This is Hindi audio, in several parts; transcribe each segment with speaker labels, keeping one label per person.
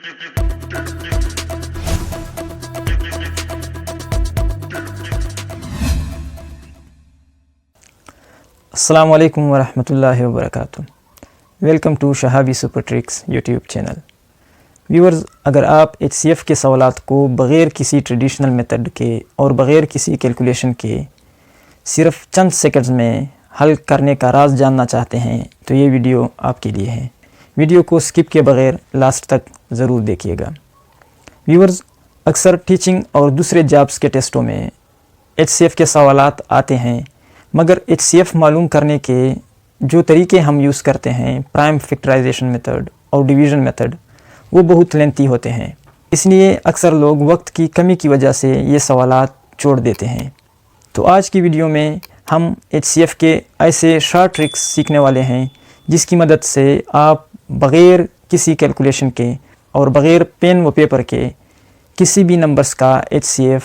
Speaker 1: अस्सलाम वालेकुम वरहमतुल्लाहि वबरकातुहू। Welcome to Shahabi super tricks YouTube channel. Viewers, अगर आप HCF के सवालात को बग़ैर किसी ट्रेडिशनल मेथड के और बग़ैर किसी कैलकुलेशन के सिर्फ चंद सेकंड्स में हल करने का राज जानना चाहते हैं तो ये वीडियो आपके लिए है। वीडियो को स्किप किए बग़ैर लास्ट तक ज़रूर देखिएगा। व्यूअर्स, अक्सर टीचिंग और दूसरे जॉब्स के टेस्टों में HCF के सवालात आते हैं, मगर HCF मालूम करने के जो तरीके हम यूज़ करते हैं, प्राइम फैक्टराइजेशन मेथड और डिवीज़न मेथड, वो बहुत लेंथी होते हैं। इसलिए अक्सर लोग वक्त की कमी की वजह से ये सवालात छोड़ देते हैं। तो आज की वीडियो में हम HCF के ऐसे शॉर्ट ट्रिक्स सीखने वाले हैं जिसकी मदद से आप बग़ैर किसी कैलकुलेशन के और बग़ैर पेन व पेपर के किसी भी नंबर्स का HCF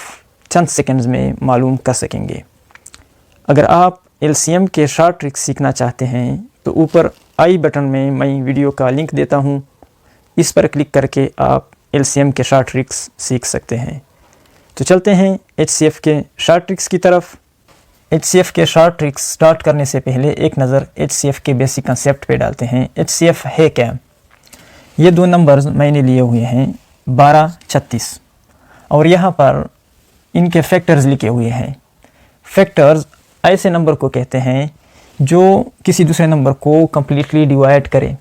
Speaker 1: चंद सेकंड्स में मालूम कर सकेंगे। अगर आप LCM के शॉर्ट ट्रिक्स सीखना चाहते हैं तो ऊपर आई बटन में मैं वीडियो का लिंक देता हूं, इस पर क्लिक करके आप LCM के शॉर्ट ट्रिक्स सीख सकते हैं। तो चलते हैं HCF के शॉर्ट ट्रिक्स की तरफ। HCF के शॉर्ट ट्रिक्स स्टार्ट करने से पहले एक नज़र HCF के बेसिक कंसेप्ट पे डालते हैं। HCF है क्या? ये दो नंबर्स मैंने लिए हुए हैं 12, 36 और यहाँ पर इनके फैक्टर्स लिखे हुए हैं। फैक्टर्स ऐसे नंबर को कहते हैं जो किसी दूसरे नंबर को कम्प्लीटली डिवाइड करे।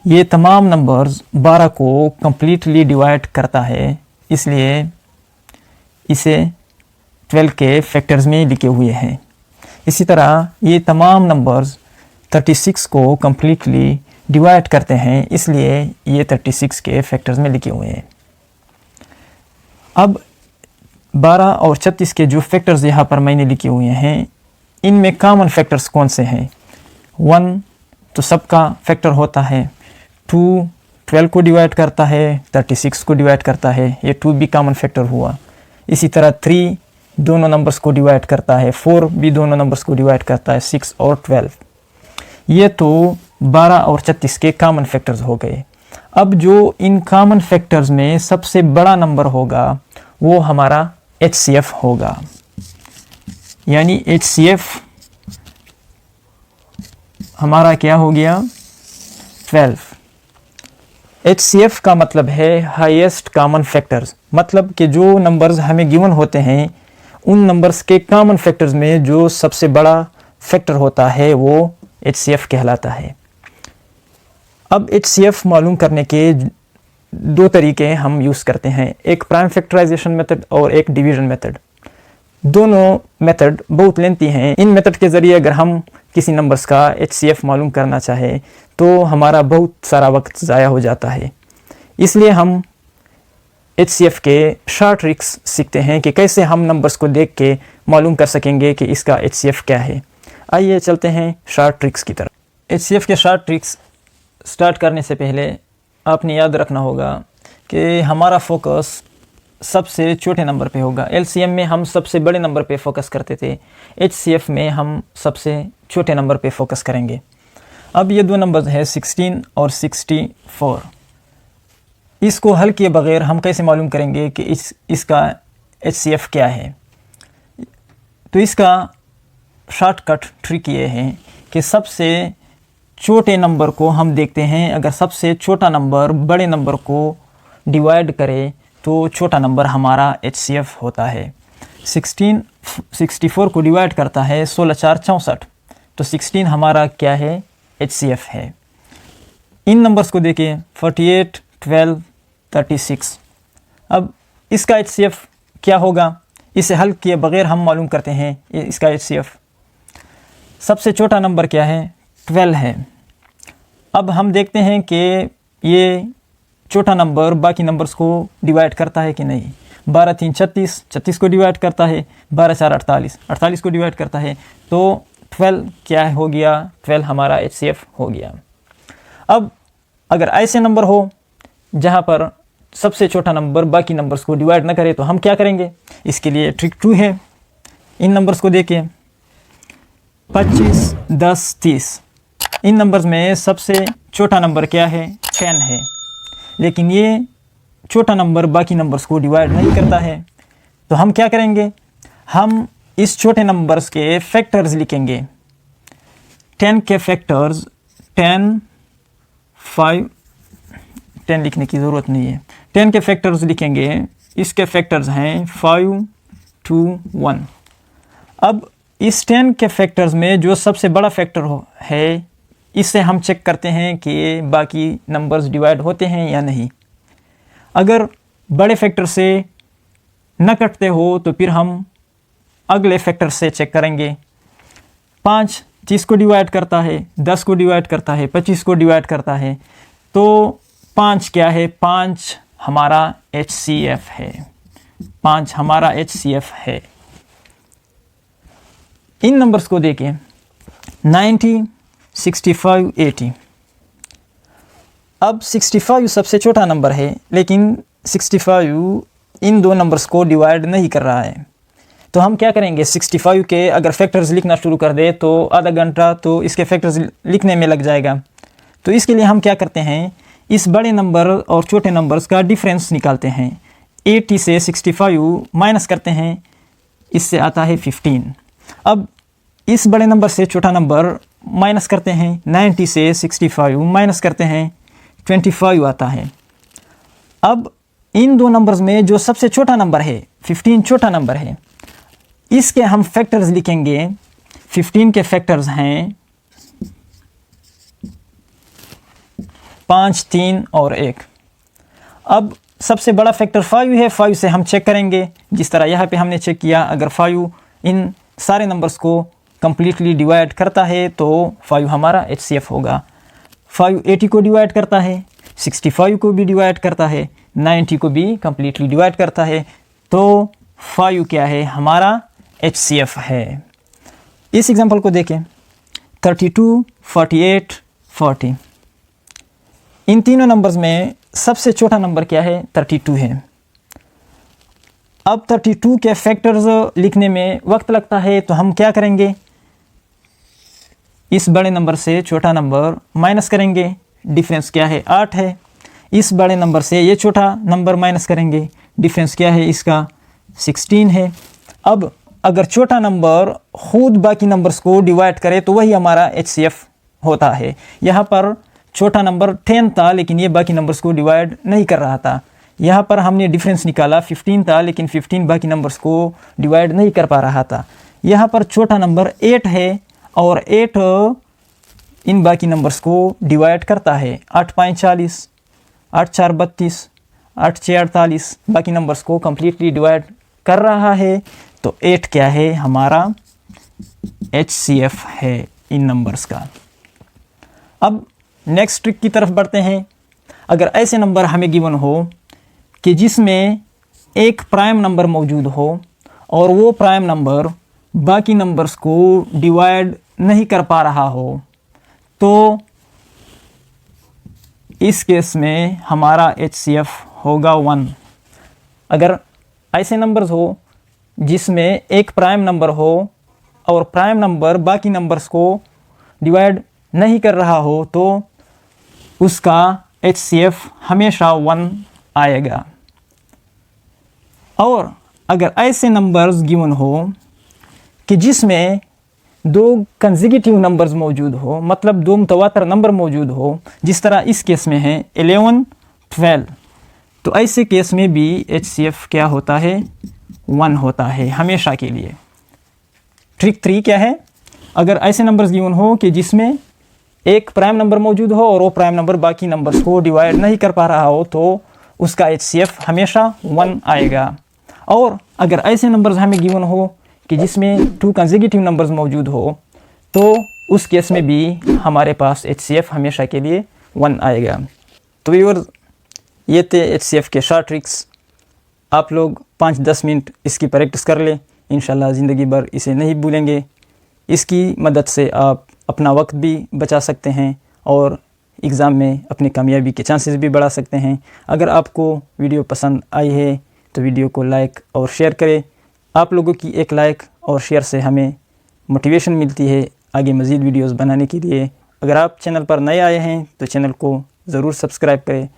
Speaker 1: ये तमाम नंबर्स 12 को कम्प्लीटली डिवाइड करता है, इसलिए इसे 12 के फैक्टर्स में लिखे हुए हैं। इसी तरह ये तमाम नंबर्स 36 को कम्प्लीटली डिवाइड करते हैं, इसलिए ये 36 के फैक्टर्स में लिखे हुए हैं। अब 12 और 36 के जो फैक्टर्स यहाँ पर मैंने लिखे हुए हैं, इनमें कॉमन फैक्टर्स कौन से हैं? 1 तो सबका फैक्टर होता है, 2 12 को डिवाइड करता है, 36 को डिवाइड करता है, ये 2 भी कॉमन फैक्टर हुआ। इसी तरह 3 दोनों नंबर्स को डिवाइड करता है, 4 भी दोनों नंबर्स को डिवाइड करता है, 6 और 12। ये तो 12 और 36 के कॉमन फैक्टर्स हो गए। अब जो इन कॉमन फैक्टर्स में सबसे बड़ा नंबर होगा वो हमारा HCF होगा। यानी HCF हमारा क्या हो गया? 12। HCF का मतलब है हाईएस्ट कॉमन फैक्टर्स, मतलब कि जो नंबर्स हमें गिवन होते हैं उन नंबर्स के कॉमन फैक्टर्स में जो सबसे बड़ा फैक्टर होता है वो HCF कहलाता है। अब HCF मालूम करने के दो तरीके हम यूज़ करते हैं, एक प्राइम फैक्टराइजेशन मेथड और एक डिवीज़न मेथड। दोनों मेथड बहुत लेंथी हैं। इन मेथड के ज़रिए अगर हम किसी नंबर्स का HCF मालूम करना चाहें तो हमारा बहुत सारा वक्त ज़ाया हो जाता है। इसलिए हम HCF के शॉर्ट ट्रिक्स सीखते हैं कि कैसे हम नंबर्स को देख के मालूम कर सकेंगे कि इसका HCF क्या है। आइए चलते हैं शॉर्ट ट्रिक्स की तरफ। HCF के शॉर्ट ट्रिक्स स्टार्ट करने से पहले आपने याद रखना होगा कि हमारा फोकस सबसे छोटे नंबर पे होगा। LCM में हम सबसे बड़े नंबर पे फोकस करते थे, HCF में हम सबसे छोटे नंबर पे फोकस करेंगे। अब ये दो नंबर्स हैं 16 और 64। इसको हल किए बगैर हम कैसे मालूम करेंगे कि इसका HCF क्या है? तो इसका शॉर्टकट ट्रिक ये है कि सबसे छोटे नंबर को हम देखते हैं। अगर सबसे छोटा नंबर बड़े नंबर को डिवाइड करे तो छोटा नंबर हमारा HCF होता है। 64 को डिवाइड करता है 16 4 64, तो 16 हमारा क्या है? HCF है। इन नंबर्स को देखिए 48, 12, 36। अब इसका HCF क्या होगा? इसे हल किए बगैर हम मालूम करते हैं इसका HCF। सबसे छोटा नंबर क्या है? 12 है। अब हम देखते हैं कि ये छोटा नंबर बाकी नंबर्स को डिवाइड करता है कि नहीं। 12 3 36, 36 को डिवाइड करता है, 12 4 48, 48 को डिवाइड करता है, तो 12 क्या हो गया? 12 हमारा HCF हो गया। अब अगर ऐसे नंबर हो जहाँ पर सबसे छोटा नंबर बाकी नंबर्स को डिवाइड ना करे तो हम क्या करेंगे? इसके लिए ट्रिक 2 है। इन नंबर्स को देखिए 25, 10, 30। इन नंबर्स में सबसे छोटा नंबर क्या है? 10 है। लेकिन ये छोटा नंबर बाकी नंबर्स को डिवाइड नहीं करता है। तो हम क्या करेंगे, हम इस छोटे नंबर्स के फैक्टर्स लिखेंगे। 10 के फैक्टर्स 10, 5, 10 लिखने की ज़रूरत नहीं है। 10 के फैक्टर्स लिखेंगे, इसके फैक्टर्स हैं 5, 2, 1। अब इस 10 के फैक्टर्स में जो सबसे बड़ा फैक्टर है, इससे हम चेक करते हैं कि बाकी नंबर्स डिवाइड होते हैं या नहीं। अगर बड़े फैक्टर से न कटते हो तो फिर हम अगले फैक्टर से चेक करेंगे। 5 30 को डिवाइड करता है, 10 को डिवाइड करता है, 25 को डिवाइड करता है। तो 5 क्या है, 5 हमारा HCF है। 5 हमारा HCF है। इन नंबर्स को देखें, 90, 65, 80। अब 65 सबसे छोटा नंबर है, लेकिन 65 इन दो नंबर्स को डिवाइड नहीं कर रहा है। तो हम क्या करेंगे, 65 के अगर फैक्टर्स लिखना शुरू कर दे तो आधा घंटा तो इसके फैक्टर्स लिखने में लग जाएगा। तो इसके लिए हम क्या करते हैं, इस बड़े नंबर और छोटे नंबर्स का डिफरेंस निकालते हैं। 80 से 65 माइनस करते हैं, इससे आता है 15। अब इस बड़े नंबर से छोटा नंबर माइनस करते हैं, 90 से 65 माइनस करते हैं, 25 आता है। अब इन दो नंबर्स में जो सबसे छोटा नंबर है, 15 छोटा नंबर है, इसके हम फैक्टर्स लिखेंगे। 15 के फैक्टर्स हैं 5, 3 और 1। अब सबसे बड़ा फैक्टर 5 है, 5 से हम चेक करेंगे, जिस तरह यहाँ पे हमने चेक किया। अगर 5 इन सारे नंबर्स को कंप्लीटली डिवाइड करता है तो 5 हमारा HCF होगा। 5 80 को डिवाइड करता है, 65 को भी डिवाइड करता है, 90 को भी कंप्लीटली डिवाइड करता है। तो 5 क्या है, हमारा HCF है। इस एग्जांपल को देखें, 32, 48, 40। इन तीनों नंबर्स में सबसे छोटा नंबर क्या है, 32 है। अब 32 के फैक्टर्स लिखने में वक्त लगता है, तो हम क्या करेंगे, इस बड़े नंबर से छोटा नंबर माइनस करेंगे। डिफरेंस क्या है, 8 है। इस बड़े नंबर से ये छोटा नंबर माइनस करेंगे, डिफरेंस क्या है इसका, 16 है। अब अगर छोटा नंबर खुद बाकी नंबर्स को डिवाइड करे तो वही हमारा HCF होता है। यहाँ पर छोटा नंबर 10 था, लेकिन ये बाकी नंबर्स को डिवाइड नहीं कर रहा था। यहाँ पर हमने डिफरेंस निकाला, 15 था, लेकिन 15 बाकी नंबर्स को डिवाइड नहीं कर पा रहा था। यहाँ पर छोटा नंबर 8 है और 8 इन बाकी नंबर्स को डिवाइड करता है। 8 5 40, 8 4 32, 8 6 48 बाकी नंबर्स को कम्प्लीटली डिवाइड कर रहा है। तो 8 क्या है, हमारा HCF है इन नंबर्स का। अब नेक्स्ट ट्रिक की तरफ बढ़ते हैं। अगर ऐसे नंबर हमें गिवन हो कि जिसमें एक प्राइम नंबर मौजूद हो और वो प्राइम नंबर बाकी नंबर्स को डिवाइड नहीं कर पा रहा हो, तो इस केस में हमारा HCF होगा 1। अगर ऐसे नंबर्स हो जिसमें एक प्राइम नंबर हो और प्राइम नंबर बाकी नंबर्स को डिवाइड नहीं कर रहा हो, तो उसका HCF हमेशा 1 आएगा। और अगर ऐसे नंबर्स गिवन हो कि जिसमें 2 कंसेक्यूटिव नंबर्स मौजूद हो, मतलब 2 मुतवातर नंबर मौजूद हो, जिस तरह इस केस में है 11, 12, तो ऐसे केस में भी HCF क्या होता है, 1 होता है हमेशा के लिए। ट्रिक 3 क्या है, अगर ऐसे नंबर्स गिवन हो कि जिसमें एक प्राइम नंबर मौजूद हो और वो प्राइम नंबर बाकी नंबर्स को डिवाइड नहीं कर पा रहा हो, तो उसका HCF हमेशा 1 आएगा। और अगर ऐसे नंबर्स हमें गिवन हो कि जिसमें 2 कंसेक्यूटिव नंबर्स मौजूद हो, तो उस केस में भी हमारे पास HCF हमेशा के लिए 1 आएगा। तो व्यूअर्स, ये थे HCF के शॉर्ट ट्रिक्स। आप लोग 5-10 मिनट इसकी प्रैक्टिस कर लें, इंशाल्लाह ज़िंदगी भर इसे नहीं भूलेंगे। इसकी मदद से आप अपना वक्त भी बचा सकते हैं और एग्ज़ाम में अपनी कामयाबी के चांसेस भी बढ़ा सकते हैं। अगर आपको वीडियो पसंद आई है तो वीडियो को लाइक और शेयर करें। आप लोगों की एक लाइक और शेयर से हमें मोटिवेशन मिलती है आगे मज़ीद वीडियोस बनाने के लिए। अगर आप चैनल पर नए आए हैं तो चैनल को ज़रूर सब्सक्राइब करें।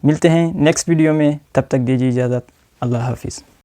Speaker 1: मिलते हैं नेक्स्ट वीडियो में, तब तक दीजिए इजाज़त। अल्लाह हाफिज़।